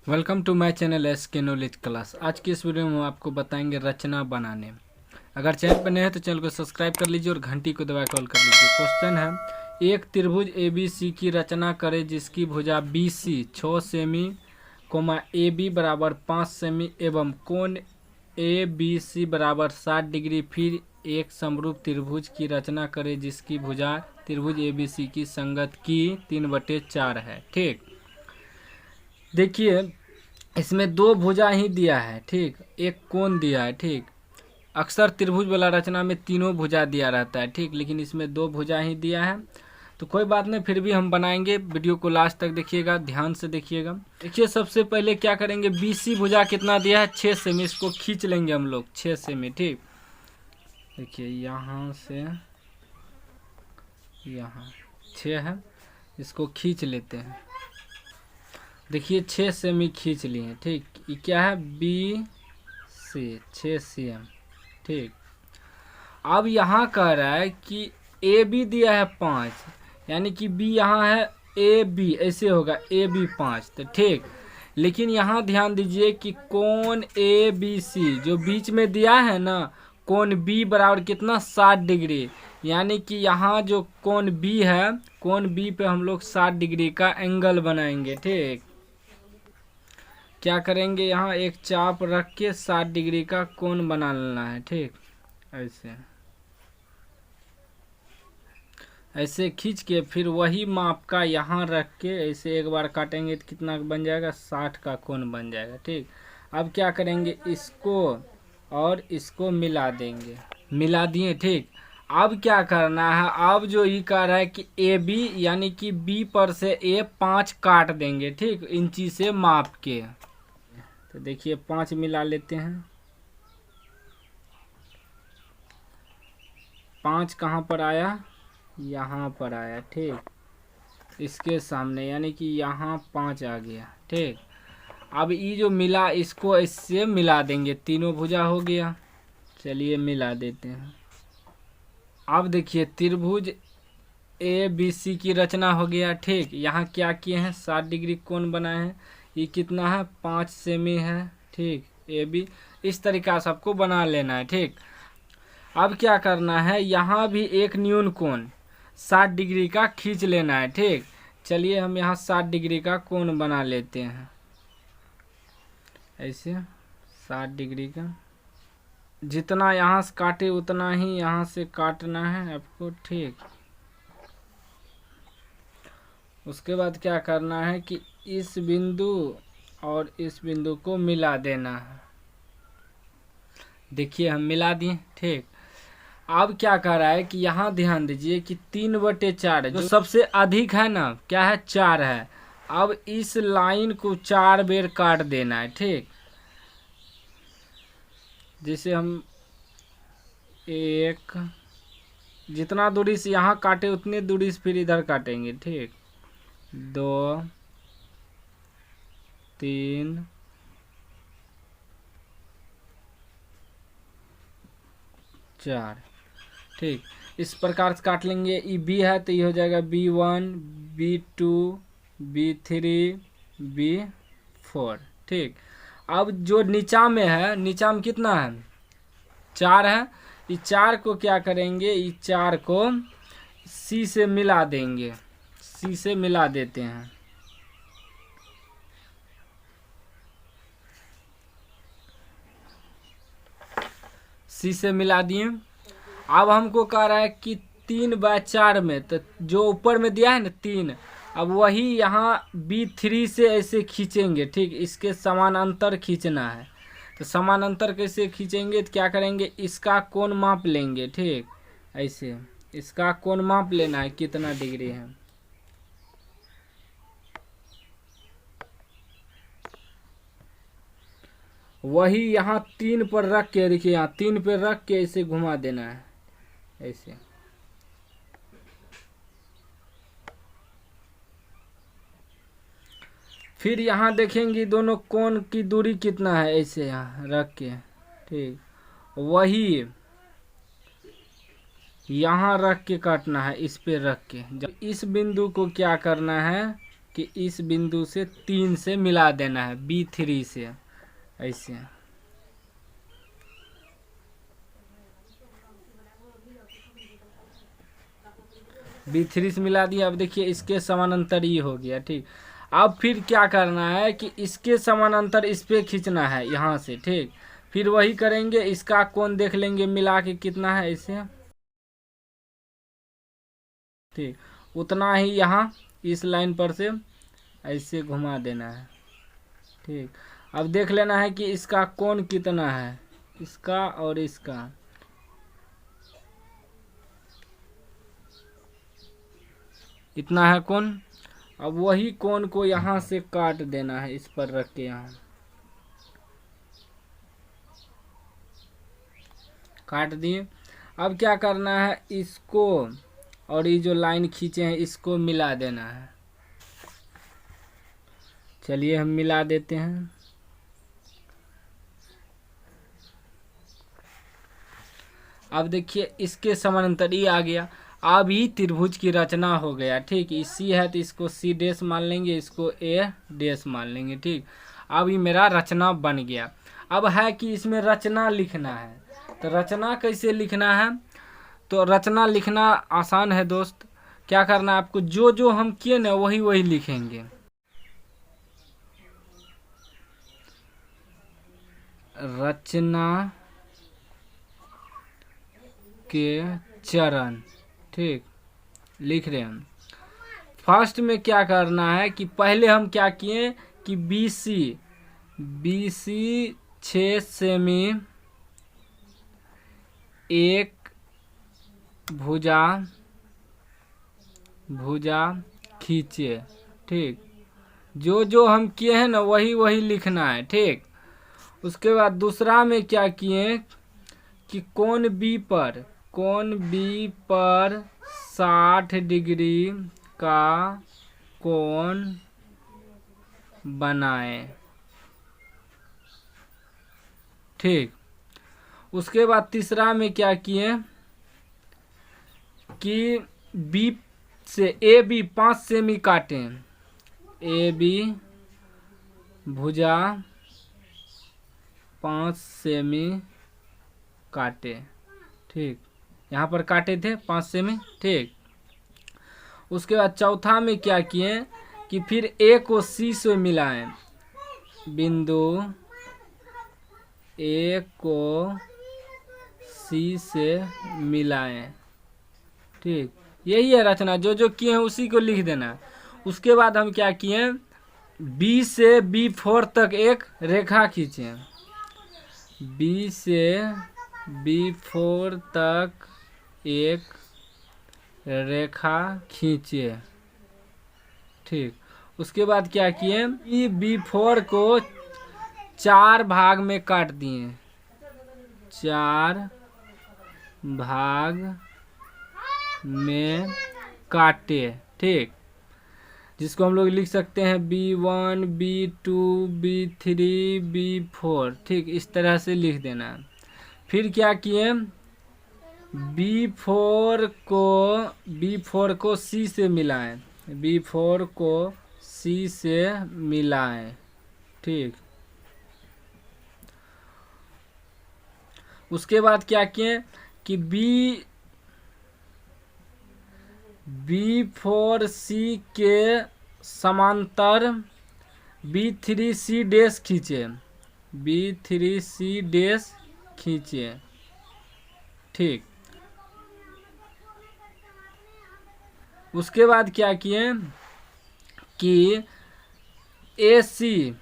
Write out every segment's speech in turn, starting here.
Welcome to my channel SK knowledge class. आज की इस वीडियो में हम आपको बताएंगे रचना बनाने। अगर चैनल पर नए हैं तो चैनल को सब्सक्राइब कर लीजिए और घंटी को दबा कॉल कर लीजिए। क्वेश्चन है, एक त्रिभुज ABC की रचना करें जिसकी भुजा BC 6 सेमी, AB बराबर 5 सेमी एवं कोण ABC बराबर 60 डिग्री। फिर एक समरूप त्रिभुज की रचना करें जिसकी भुजा त्रिभुज ABC की संगत की 3/4 है। ठीक, देखिए इसमें दो भुजा ही दिया है, ठीक, एक कोण दिया है। ठीक, अक्सर त्रिभुज वाला रचना में तीनों भुजा दिया रहता है, ठीक, लेकिन इसमें दो भुजा ही दिया है तो कोई बात नहीं, फिर भी हम बनाएंगे। वीडियो को लास्ट तक देखिएगा, ध्यान से देखिएगा। देखिए सबसे पहले क्या करेंगे, BC भुजा कितना दिया है 6 सेमी, इसको खींच लेंगे हम लोग 6 सेमी। ठीक, देखिए यहाँ से यहाँ 6 है, इसको खींच लेते हैं। देखिए 6 सेमी खींच लिए। ठीक, ये क्या है BC 6 cm। ठीक, अब यहाँ कह रहा है कि AB दिया है 5, यानी कि B यहाँ है AB, ऐसे होगा AB 5। तो ठीक, लेकिन यहाँ ध्यान दीजिए कि कोण ABC जो बीच में दिया है ना, कोण B बराबर कितना 60 डिग्री, यानी कि यहाँ जो कोण B है, कोण B पे हम लोग 60 डिग्री का एंगल बनाएंगे। ठीक, क्या करेंगे, यहाँ एक चाप रख के 60 डिग्री का कोण बना लेना है। ठीक, ऐसे खींच के फिर वही माप का यहाँ रख के ऐसे एक बार काटेंगे तो कितना बन जाएगा, 60 का कोण बन जाएगा। ठीक, अब क्या करेंगे, इसको और इसको मिला देंगे, मिला दिए। ठीक, अब क्या करना है, अब जो ये कह रहा है कि AB यानी कि B पर से A5 काट देंगे। ठीक, इंची से माप के। तो देखिए 5 मिला लेते हैं। 5 कहाँ पर आया, यहाँ पर आया। ठीक, इसके सामने यानी कि यहाँ 5 आ गया। ठीक, अब ये जो मिला इसको इससे मिला देंगे, तीनों भुजा हो गया। चलिए मिला देते हैं। अब देखिए त्रिभुज ABC की रचना हो गया। ठीक, यहाँ क्या किए हैं, 60 डिग्री कोण बनाए हैं। ये कितना है, 5 सेमी है। ठीक, AB इस तरीका से आपको बना लेना है। ठीक, अब क्या करना है, यहाँ भी एक न्यून कोण 60 डिग्री का खींच लेना है। ठीक, चलिए हम यहाँ 60 डिग्री का कोण बना लेते हैं, ऐसे 60 डिग्री का। जितना यहाँ से काटे उतना ही यहाँ से काटना है आपको। ठीक, उसके बाद क्या करना है कि इस बिंदु और इस बिंदु को मिला देना है। देखिए हम मिला दिए। ठीक, अब क्या कह रहा है कि यहाँ ध्यान दीजिए कि 3/4 जो सबसे अधिक है ना, क्या है, 4 है। अब इस लाइन को 4 बेर काट देना है। ठीक, जैसे हम एक जितना दूरी से यहाँ काटे उतनी दूरी से फिर इधर काटेंगे। ठीक, 2 3 4। ठीक, इस प्रकार से काट लेंगे। ये B है तो ये हो जाएगा B1 B2 B3 B4। ठीक, अब जो नीचा में है, नीचा में कितना है, 4 है। ये 4 को क्या करेंगे, ये 4 को C से मिला देंगे, C से मिला देते हैं। C से मिला दिए। अब हमको कह रहा है कि 3/4 में, तो जो ऊपर में दिया है ना 3, अब वही यहाँ B3 से ऐसे खींचेंगे। ठीक, इसके समानांतर खींचना है। तो समानांतर कैसे खींचेंगे, तो क्या करेंगे, इसका कोण माप लेंगे। ठीक, ऐसे इसका कोण माप लेना है कितना डिग्री है। वही यहाँ 3 पर रख के, देखिए यहाँ 3 पर रख के ऐसे घुमा देना है, ऐसे। फिर यहाँ देखेंगे दोनों कोण की दूरी कितना है, ऐसे यहाँ रख के। ठीक, वही यहाँ रख के काटना है, इस पे रख के। जब इस बिंदु को क्या करना है कि इस बिंदु से 3 से मिला देना है, B3 से ऐसे। B3 से मिला दिया। अब देखिए इसके समानांतर ये हो गया, ठीक। अब फिर क्या करना है कि इसके समानांतर इस पे खींचना है यहाँ से, ठीक। फिर वही करेंगे, इसका कोण देख लेंगे मिला के कितना है इसे, ठीक। उतना ही यहाँ इस लाइन पर से ऐसे घुमा देना है, ठीक। अब देख लेना है कि इसका कोण कितना है, इसका और इसका। इतना है कोण। अब वही कोण को यहाँ से काट देना है, इस पर रख के यहाँ काट दिए। अब क्या करना है, इसको और ये जो लाइन खींचे हैं इसको मिला देना है। चलिए हम मिला देते हैं। अब देखिए इसके समानांतर ये आ गया। अब ही त्रिभुज की रचना हो गया, ठीक। इसी है तो इसको C डैश मान लेंगे, इसको A डैश मान लेंगे, ठीक। अब ये मेरा रचना बन गया। अब है कि इसमें रचना लिखना है, तो रचना कैसे लिखना है, तो रचना लिखना आसान है दोस्त। क्या करना है आपको, जो जो हम किए ना वही वही लिखेंगे। रचना के चरण, ठीक, लिख रहे हैं। फर्स्ट में क्या करना है कि पहले हम क्या किए कि BC 6 सेमी, एक भुजा खींचे, ठीक। जो जो हम किए हैं ना वही वही लिखना है, ठीक। उसके बाद दूसरा में क्या किए कि कोण B पर 60 डिग्री का कोण बनाए, ठीक। उसके बाद तीसरा में क्या किए कि B से AB 5 सेमी काटें, AB भुजा 5 सेमी काटे, ठीक। यहाँ पर काटे थे 5 सेमी, ठीक। उसके बाद चौथा में क्या किए कि फिर A को C से मिलाएं, बिंदु A को C से मिलाएं, ठीक। यही है रचना, जो जो किए हैं उसी को लिख देना। उसके बाद हम क्या किए, B से B4 तक एक रेखा खींचे, B से B4 तक एक रेखा खींचे, ठीक। उसके बाद क्या किए, B4 को 4 भाग में काट दिए, 4 भाग में काटे, ठीक। जिसको हम लोग लिख सकते हैं B1 B2 B3 B4, ठीक। इस तरह से लिख देना। फिर क्या किए, B4 को C से मिलाएं, B4 को C से मिलाएं, ठीक। उसके बाद क्या किए कि B4C के समांतर B3C डैश खींचे, B3C डैश खींचे, ठीक। उसके बाद क्या किए कि AC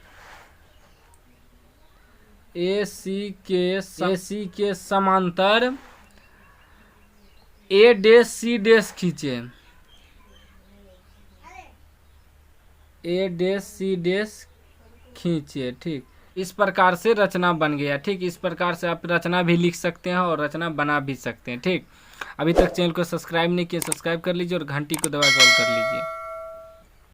के समांतर A डैश C डैश खींचे, A डैश C डैश खींचे, ठीक। इस प्रकार से रचना बन गया, ठीक। इस प्रकार से आप रचना भी लिख सकते हैं और रचना बना भी सकते हैं, ठीक। अभी तक चैनल को सब्सक्राइब नहीं किया, सब्सक्राइब कर लीजिए और घंटी को दबा कर ऑल कर लीजिए।